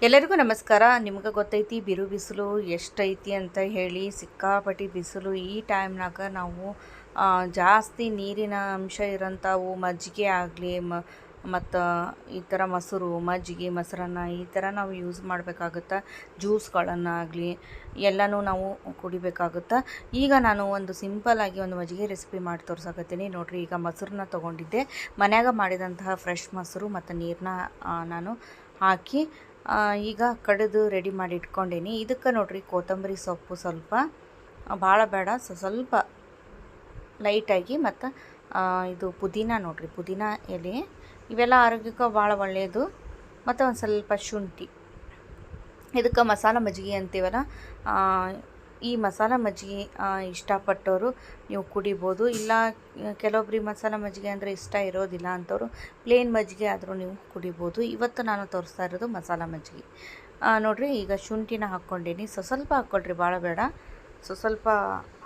ಎಲ್ಲರಿಗೂ ನಮಸ್ಕಾರ. ನಿಮ್ಗೆ ಗೊತ್ತೈತಿ ಬಿರು ಬಿಸಿಲು ಎಷ್ಟೈತಿ ಅಂತ ಹೇಳಿ. ಸಿಕ್ಕಾಪಟ್ಟಿ ಬಿಸಿಲು. ಈ ಟೈಮ್ನಾಗ ನಾವು ಜಾಸ್ತಿ ನೀರಿನ ಅಂಶ ಇರೋಂಥವು ಮಜ್ಜಿಗೆ ಆಗಲಿ ಮತ್ತು ಈ ಥರ ಮೊಸರು, ಮಜ್ಜಿಗೆ, ಮೊಸರನ್ನ ಈ ಥರ ನಾವು ಯೂಸ್ ಮಾಡಬೇಕಾಗುತ್ತೆ. ಜ್ಯೂಸ್ಗಳನ್ನಾಗಲಿ ಎಲ್ಲನೂ ನಾವು ಕುಡಿಬೇಕಾಗುತ್ತೆ. ಈಗ ನಾನು ಒಂದು ಸಿಂಪಲ್ಲಾಗಿ ಒಂದು ಮಜ್ಜಿಗೆ ರೆಸಿಪಿ ಮಾಡಿ ತೋರ್ಸಕತ್ತೀನಿ ನೋಡಿರಿ. ಈಗ ಮೊಸರನ್ನ ತೊಗೊಂಡಿದ್ದೆ, ಮನ್ಯಾಗ ಮಾಡಿದಂತಹ ಫ್ರೆಶ್ ಮೊಸರು ಮತ್ತು ನೀರನ್ನ ನಾನು ಹಾಕಿ ಈಗ ಕಡಿದು ರೆಡಿ ಮಾಡಿ ಇಟ್ಕೊಂಡೀನಿ. ಇದಕ್ಕೆ ನೋಡಿರಿ ಕೊತ್ತಂಬರಿ ಸೊಪ್ಪು ಸ್ವಲ್ಪ, ಭಾಳ ಬೇಡ, ಸ್ವಲ್ಪ ಲೈಟಾಗಿ, ಮತ್ತು ಇದು ಪುದೀನ ನೋಡಿರಿ, ಪುದೀನ ಎಲೆ, ಇವೆಲ್ಲ ಆರೋಗ್ಯಕ್ಕೆ ಭಾಳ ಒಳ್ಳೆಯದು. ಮತ್ತು ಒಂದು ಸ್ವಲ್ಪ ಶುಂಠಿ. ಇದಕ್ಕೆ ಮಸಾಲ ಮಜ್ಜಿಗೆ ಅಂತೀವಲ್ಲ, ಈ ಮಸಾಲ ಮಜ್ಜಿಗೆ ಇಷ್ಟಪಟ್ಟವರು ನೀವು ಕುಡಿಬೋದು. ಇಲ್ಲ ಕೆಲವೊಬ್ರಿಗೆ ಮಸಾಲ ಮಜ್ಜಿಗೆ ಅಂದರೆ ಇಷ್ಟ ಇರೋದಿಲ್ಲ ಅಂಥವ್ರು ಪ್ಲೇನ್ ಮಜ್ಜಿಗೆ ಆದರೂ ನೀವು ಕುಡಿಬೋದು. ಇವತ್ತು ನಾನು ತೋರಿಸ್ತಾ ಇರೋದು ಮಸಾಲ ಮಜ್ಜಿಗೆ. ನೋಡಿರಿ, ಈಗ ಶುಂಠಿನ ಹಾಕ್ಕೊಂಡೀನಿ. ಸ್ವಲ್ಪ ಹಾಕ್ಕೊಳ್ರಿ, ಭಾಳ ಬೇಡ. ಸ್ವಲ್ಪ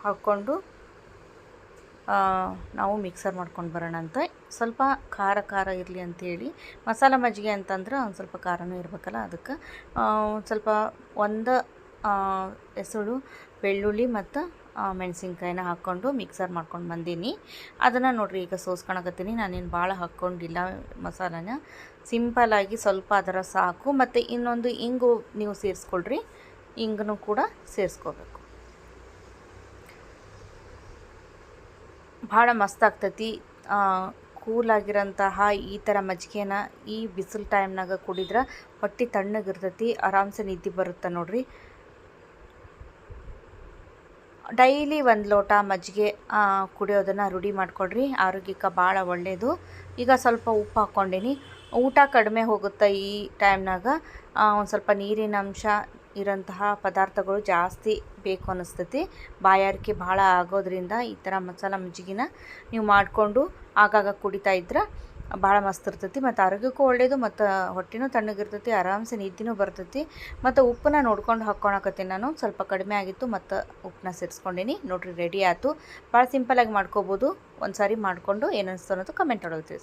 ಹಾಕ್ಕೊಂಡು ನಾವು ಮಿಕ್ಸರ್ ಮಾಡ್ಕೊಂಡು ಬರೋಣ ಅಂತ. ಸ್ವಲ್ಪ ಖಾರ ಇರಲಿ ಅಂಥೇಳಿ. ಮಸಾಲ ಮಜ್ಜಿಗೆ ಅಂತಂದ್ರೆ ಒಂದು ಸ್ವಲ್ಪ ಖಾರನೂ ಇರಬೇಕಲ್ಲ, ಅದಕ್ಕೆ ಸ್ವಲ್ಪ ಒಂದು ಎಸಳು ಬೆಳ್ಳುಳ್ಳಿ ಮತ್ತು ಮೆಣಸಿನ್ಕಾಯಿನ ಹಾಕ್ಕೊಂಡು ಮಿಕ್ಸರ್ ಮಾಡ್ಕೊಂಡು ಬಂದೀನಿ. ಅದನ್ನು ನೋಡಿರಿ ಈಗ ಸೋಸ್ಕೊಳಕತ್ತೀನಿ. ನಾನೇನು ಭಾಳ ಹಾಕ್ಕೊಂಡಿಲ್ಲ ಮಸಾಲನ, ಸಿಂಪಲ್ಲಾಗಿ ಸ್ವಲ್ಪ ಅದರ ಸಾಕು. ಮತ್ತು ಇನ್ನೊಂದು ಇಂಗು ನೀವು ಸೇರಿಸ್ಕೊಳ್ರಿ, ಇಂಗನ್ನು ಕೂಡ ಸೇರಿಸ್ಕೋಬೇಕು. ಭಾಳ ಮಸ್ತ್ ಆಗ್ತೈತಿ. ಕೂಲಾಗಿರೋಂತಹ ಈ ಥರ ಮಜ್ಜಿಗೆನ ಈ ಬಿಸಿಲು ಟೈಮ್ನಾಗ ಕುಡಿದ್ರೆ ಹೊಟ್ಟೆ ತಣ್ಣಗಿರ್ತೈತಿ, ಆರಾಮ್ಸೆ ನಿದ್ದೆ ಬರುತ್ತೆ ನೋಡಿರಿ. ಡೈಲಿ ಒಂದು ಲೋಟ ಮಜ್ಜಿಗೆ ಕುಡಿಯೋದನ್ನು ರೂಢಿ ಮಾಡ್ಕೊಳ್ರಿ, ಆರೋಗ್ಯಕ್ಕೆ ಭಾಳ ಒಳ್ಳೆಯದು. ಈಗ ಸ್ವಲ್ಪ ಉಪ್ಪು ಹಾಕ್ಕೊಂಡೀನಿ. ಊಟ ಕಡಿಮೆ ಹೋಗುತ್ತೆ ಈ ಟೈಮ್ನಾಗ. ಒಂದು ಸ್ವಲ್ಪ ನೀರಿನ ಅಂಶ ಇರೋಂತಹ ಪದಾರ್ಥಗಳು ಜಾಸ್ತಿ ಬೇಕು ಅನ್ನಿಸ್ತೈತಿ. ಬಾಯಾರಿಕೆ ಭಾಳ ಆಗೋದ್ರಿಂದ ಈ ಥರ ಮಸಾಲ ಮಜ್ಜಿಗೆನ ನೀವು ಮಾಡಿಕೊಂಡು ಆಗಾಗ ಕುಡಿತಾ ಇದ್ರೆ ಭಾಳ ಮಸ್ತ್ ಇರ್ತೈತಿ. ಮತ್ತು ಆರೋಗ್ಯಕ್ಕೂ ಒಳ್ಳೆಯದು, ಮತ್ತು ಹೊಟ್ಟೆನೂ ತಣ್ಣಗಿರ್ತೈತಿ, ಆರಾಮ್ಸೆ ನಿದ್ದೆನೂ ಬರ್ತೈತಿ. ಮತ್ತು ಉಪ್ಪನ್ನ ನೋಡ್ಕೊಂಡು ಹಾಕ್ಕೊಳಕತ್ತೀನಿ ನಾನು. ಸ್ವಲ್ಪ ಕಡಿಮೆ ಆಗಿತ್ತು, ಮತ್ತು ಉಪ್ಪನ್ನ ಸೇರಿಸ್ಕೊಂಡೀನಿ. ನೋಡಿರಿ ರೆಡಿ ಆಯಿತು. ಭಾಳ ಸಿಂಪಲ್ಲಾಗಿ ಮಾಡ್ಕೋಬೋದು. ಒಂದು ಸಾರಿ ಮಾಡಿಕೊಂಡು ಏನು ಅನ್ನಿಸ್ತು ಅನ್ನೋದು ಕಮೆಂಟ್ ಒಳಗೆ ತಿಳಿಸಿ.